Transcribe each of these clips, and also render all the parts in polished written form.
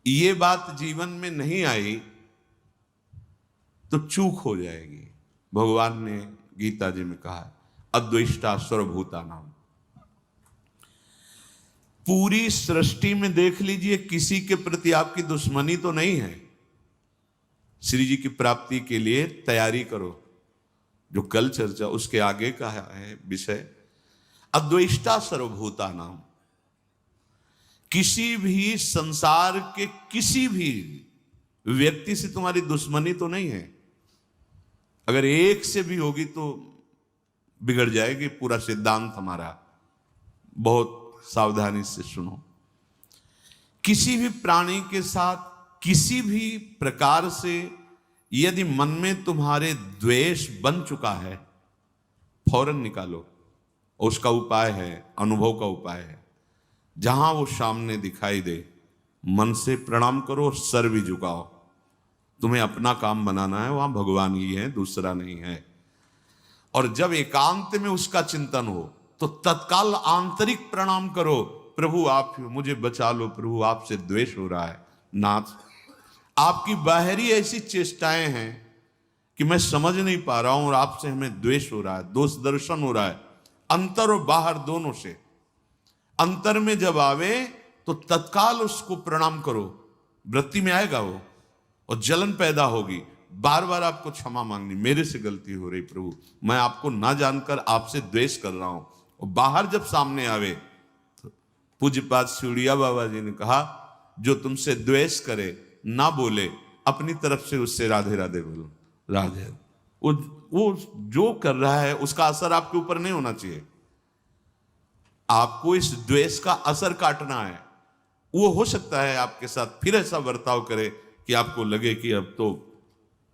ये बात जीवन में नहीं आई तो चूक हो जाएगी। भगवान ने गीता जी में कहा है अद्वेष्टा सर्वभूता नाम। पूरी सृष्टि में देख लीजिए, किसी के प्रति आपकी दुश्मनी तो नहीं है। श्री जी की प्राप्ति के लिए तैयारी करो। जो कल चर्चा उसके आगे का है विषय अद्वेष्टा सर्वभूता नाम। किसी भी संसार के किसी भी व्यक्ति से तुम्हारी दुश्मनी तो नहीं है। अगर एक से भी होगी तो बिगड़ जाएगी पूरा सिद्धांत हमारा। बहुत सावधानी से सुनो। किसी भी प्राणी के साथ किसी भी प्रकार से यदि मन में तुम्हारे द्वेष बन चुका है, फौरन निकालो। उसका उपाय है, अनुभव का उपाय है। जहां वो सामने दिखाई दे मन से प्रणाम करो, सर भी झुकाओ। तुम्हें अपना काम बनाना है, वहां भगवान ही है, दूसरा नहीं है। और जब एकांत में उसका चिंतन हो तो तत्काल आंतरिक प्रणाम करो, प्रभु आप मुझे बचा लो, प्रभु आपसे द्वेष हो रहा है। नाथ, आपकी बाहरी ऐसी चेष्टाएं हैं कि मैं समझ नहीं पा रहा हूं और आपसे हमें द्वेष हो रहा है, दोष दर्शन हो रहा है, अंतर और बाहर दोनों से। अंतर में जब आवे तो तत्काल उसको प्रणाम करो, वृत्ति में आएगा वो और जलन पैदा होगी। बार बार आपको क्षमा मांगनी, मेरे से गलती हो रही प्रभु, मैं आपको ना जानकर आपसे द्वेष कर रहा हूं। और बाहर जब सामने आवे तो पूज्यपाद सिउड़िया बाबा जी ने कहा जो तुमसे द्वेष करे ना बोले, अपनी तरफ से उससे राधे राधे बोलो। राधे वो जो कर रहा है उसका असर आपके ऊपर नहीं होना चाहिए। आपको इस द्वेष का असर काटना है। वो हो सकता है आपके साथ फिर ऐसा बर्ताव करे कि आपको लगे कि अब तो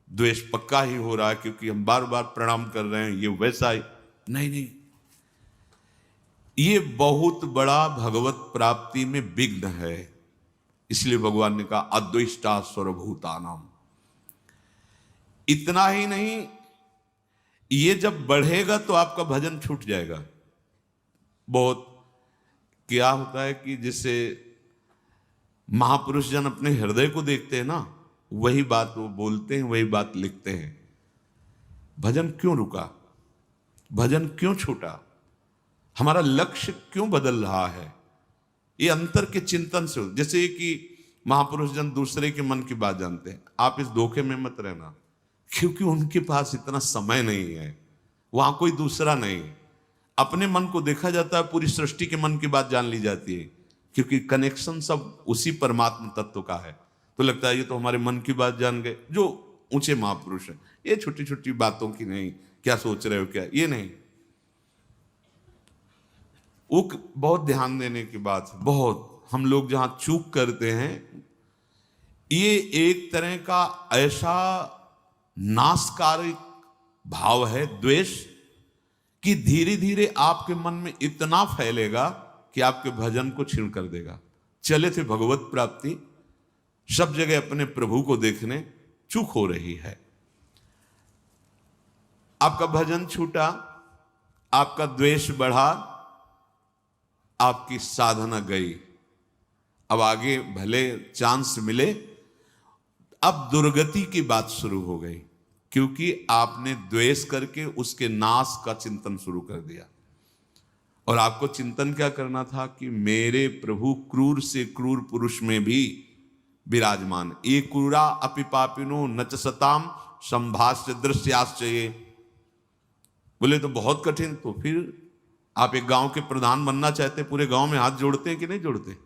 द्वेष पक्का ही हो रहा है क्योंकि हम बार बार प्रणाम कर रहे हैं, ये वैसा ही नहीं। ये बहुत बड़ा भगवत प्राप्ति में विघ्न है। इसलिए भगवान ने कहा अद्वेष्टा सर्वभूतानाम। इतना ही नहीं, ये जब बढ़ेगा तो आपका भजन छूट जाएगा। बहुत क्या होता है कि जिससे महापुरुष जन अपने हृदय को देखते हैं ना, वही बात वो बोलते हैं, वही बात लिखते हैं। भजन क्यों रुका, भजन क्यों छूटा, हमारा लक्ष्य क्यों बदल रहा है, ये अंतर के चिंतन से। जैसे कि महापुरुष जन दूसरे के मन की बात जानते हैं, आप इस धोखे में मत रहना, क्योंकि उनके पास इतना समय नहीं है, वहां कोई दूसरा नहीं। अपने मन को देखा जाता है, पूरी सृष्टि के मन की बात जान ली जाती है, क्योंकि कनेक्शन सब उसी परमात्मा तत्व का है। तो लगता है ये तो हमारे मन की बात जान गए, जो ऊंचे महापुरुष हैं। ये छोटी छोटी बातों की नहीं, क्या सोच रहे हो क्या, ये नहीं। वो बहुत ध्यान देने की बात है। बहुत हम लोग जहां चूक करते हैं, ये एक तरह का ऐसा नाशकारी भाव है द्वेष कि धीरे धीरे आपके मन में इतना फैलेगा कि आपके भजन को छीन कर देगा। चले थे भगवत प्राप्ति, सब जगह अपने प्रभु को देखने, चूक हो रही है। आपका भजन छूटा, आपका द्वेष बढ़ा, आपकी साधना गई। अब आगे भले चांस मिले, अब दुर्गति की बात शुरू हो गई, क्योंकि आपने द्वेष करके उसके नाश का चिंतन शुरू कर दिया। और आपको चिंतन क्या करना था कि मेरे प्रभु क्रूर से क्रूर पुरुष में भी विराजमान। ये क्रूरा अपि पापिनो नच सताम संभाष्य दृश्याश्चये। बोले तो बहुत कठिन। तो फिर आप एक गांव के प्रधान बनना चाहते, पूरे गांव में हाथ जोड़ते हैं कि नहीं जोड़ते?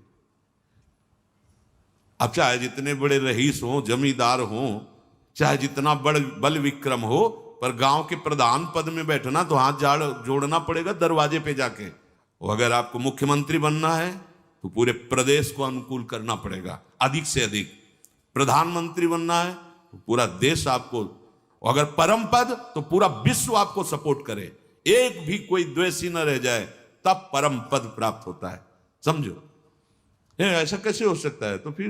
अब चाहे जितने बड़े रईस हो, जमींदार हो, चाहे जितना बड़ बल विक्रम हो, पर गांव के प्रधान पद में बैठना तो हाथ जोड़ना पड़ेगा दरवाजे पे जाके। और अगर आपको मुख्यमंत्री बनना है तो पूरे प्रदेश को अनुकूल करना पड़ेगा, अधिक से अधिक। प्रधानमंत्री बनना है तो पूरा देश आपको, अगर परम पद तो पूरा विश्व आपको सपोर्ट करे, एक भी कोई द्वेषी न रह जाए, तब परम पद प्राप्त होता है। समझो, ऐसा कैसे हो सकता है? तो फिर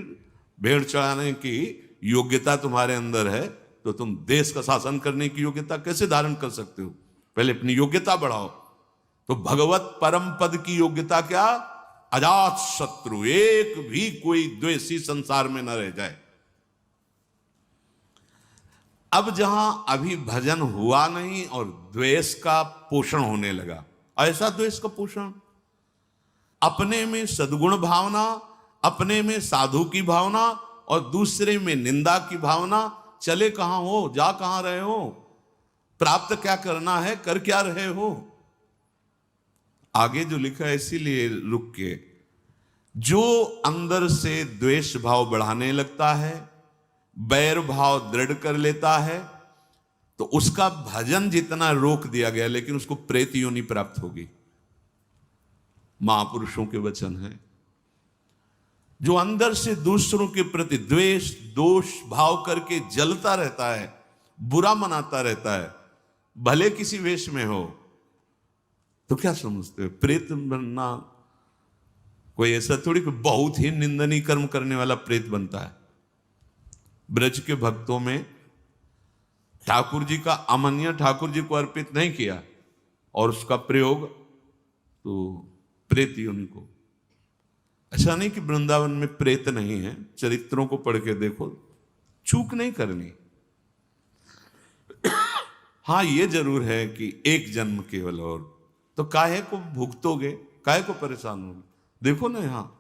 भेड़ चढ़ाने की योग्यता तुम्हारे अंदर है तो तुम देश का शासन करने की योग्यता कैसे धारण कर सकते हो? पहले अपनी योग्यता बढ़ाओ। तो भगवत परम पद की योग्यता क्या? अजात शत्रु, एक भी कोई द्वेषी संसार में न रह जाए। अब जहां अभी भजन हुआ नहीं और द्वेष का पोषण होने लगा, ऐसा द्वेष का पोषण, अपने में सद्गुण भावना, अपने में साधु की भावना और दूसरे में निंदा की भावना, चले कहां हो, जा कहां रहे हो, प्राप्त क्या करना है, कर क्या रहे हो। आगे जो लिखा है इसीलिए रुक के, जो अंदर से द्वेष भाव बढ़ाने लगता है, बैर भाव दृढ़ कर लेता है, तो उसका भजन जितना रोक दिया गया, लेकिन उसको प्रेत योनि प्राप्त होगी। महापुरुषों के वचन है। जो अंदर से दूसरों के प्रति द्वेष दोष भाव करके जलता रहता है, बुरा मनाता रहता है, भले किसी वेश में हो, तो क्या समझते हो प्रेत बनना कोई ऐसा थोड़ी कि बहुत ही निंदनीय कर्म करने वाला प्रेत बनता है। ब्रज के भक्तों में ठाकुर जी का अमन्य ठाकुर जी को अर्पित नहीं किया और उसका प्रयोग तो प्रेत योनि को। ऐसा नहीं कि वृंदावन में प्रेत नहीं है, चरित्रों को पढ़ के देखो, चूक नहीं करनी। हाँ ये जरूर है कि एक जन्म केवल, और तो काहे को भुगतोगे, काहे को परेशान होगे। देखो ना, यहाँ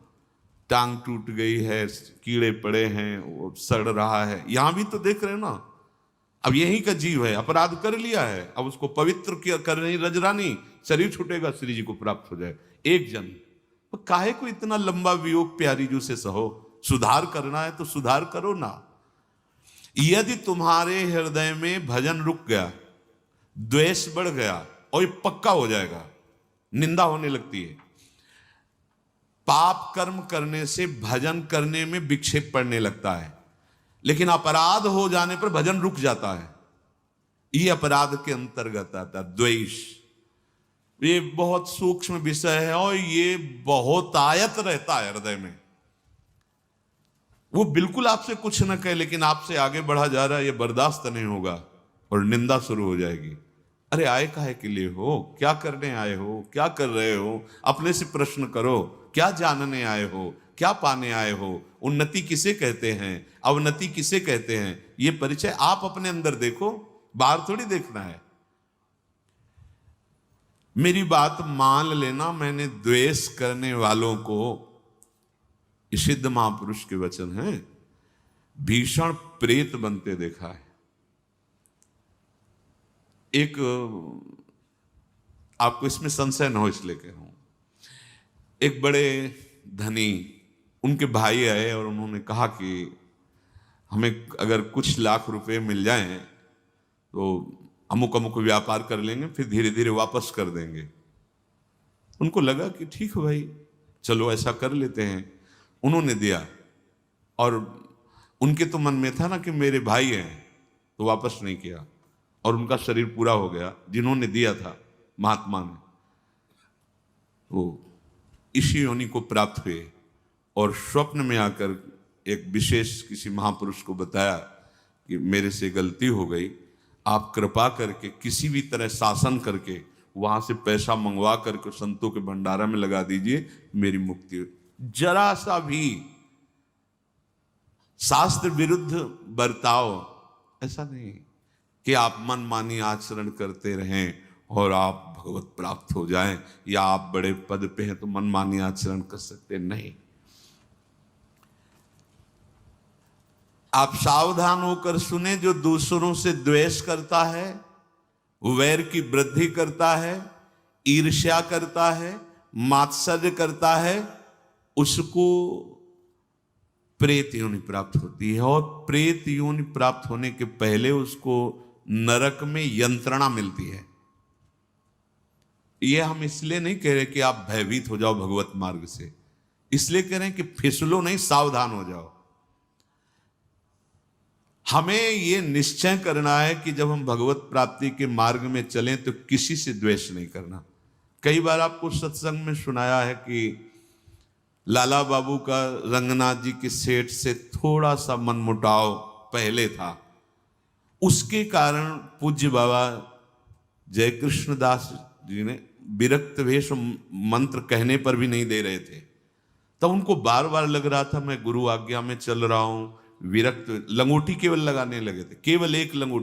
टांग टूट गई है, कीड़े पड़े हैं, वो सड़ रहा है, यहां भी तो देख रहे हो ना। अब यही का जीव है, अपराध कर लिया है, अब उसको पवित्र किया कर रही रजरानी, शरीर छूटेगा, श्री जी को प्राप्त हो जाए एक जन्म। तो काहे को इतना लंबा वियोग प्यारी जू से सहो, सुधार करना है तो सुधार करो ना। यदि तुम्हारे हृदय में भजन रुक गया, द्वेष बढ़ गया, और ये पक्का हो जाएगा, निंदा होने लगती है। पाप कर्म करने से भजन करने में विक्षेप पड़ने लगता है, लेकिन अपराध हो जाने पर भजन रुक जाता है। ये अपराध के अंतर्गत आता है द्वेष। ये बहुत सूक्ष्म विषय है और ये बहुत आयत रहता है हृदय में। वो बिल्कुल आपसे कुछ न कहे, लेकिन आपसे आगे बढ़ा जा रहा है, ये बर्दाश्त नहीं होगा और निंदा शुरू हो जाएगी। अरे आए काहे के लिए हो, क्या करने आए हो, क्या कर रहे हो, अपने से प्रश्न करो, क्या जानने आए हो, क्या पाने आए हो, उन्नति किसे कहते हैं, अवनति किसे कहते हैं, ये परिचय आप अपने अंदर देखो, बाहर थोड़ी देखना है। मेरी बात मान लेना, मैंने द्वेष करने वालों को, सिद्ध महापुरुष के वचन हैं, भीषण प्रेत बनते देखा है। एक आपको इसमें संशय न हो इसलिए कह रहा हूं, एक बड़े धनी, उनके भाई आए और उन्होंने कहा कि हमें अगर कुछ लाख रुपए मिल जाएं तो अमुक अमुक व्यापार कर लेंगे, फिर धीरे धीरे वापस कर देंगे। उनको लगा कि ठीक है भाई, चलो ऐसा कर लेते हैं। उन्होंने दिया, और उनके तो मन में था ना कि मेरे भाई हैं, तो वापस नहीं किया, और उनका शरीर पूरा हो गया। जिन्होंने दिया था महात्मा ने, वो इसी योनि को प्राप्त हुए और स्वप्न में आकर एक विशेष किसी महापुरुष को बताया कि मेरे से गलती हो गई, आप कृपा करके किसी भी तरह शासन करके वहां से पैसा मंगवा करके संतों के भंडारा में लगा दीजिए, मेरी मुक्ति हो। जरा सा भी शास्त्र विरुद्ध बर्ताव ऐसा नहीं कि आप मनमानी आचरण करते रहें और आप भगवत प्राप्त हो जाएं, या आप बड़े पद पे हैं तो मनमानी आचरण कर सकते नहीं। आप सावधान होकर सुने, जो दूसरों से द्वेष करता है, वैर की वृद्धि करता है, ईर्ष्या करता है, मात्सर्य करता है, उसको प्रेत योनि प्राप्त होती है। और प्रेत योनि प्राप्त होने के पहले उसको नरक में यंत्रणा मिलती है। यह हम इसलिए नहीं कह रहे कि आप भयभीत हो जाओ भगवत मार्ग से, इसलिए कह रहे हैं कि फिसलो नहीं, सावधान हो जाओ। हमें यह निश्चय करना है कि जब हम भगवत प्राप्ति के मार्ग में चलें तो किसी से द्वेष नहीं करना। कई बार आपको सत्संग में सुनाया है कि लाला बाबू का रंगनाथ जी के सेठ से थोड़ा सा मनमुटाव पहले था, उसके कारण पूज्य बाबा जय कृष्णदास जी ने विरक्त वेश मंत्र कहने पर भी नहीं दे रहे थे, तब उनको बार बार लग रहा था मैं गुरु आज्ञा में चल रहा हूं, विरक्त, लंगोटी केवल लगाने लगे थे, केवल एक लंगोटी।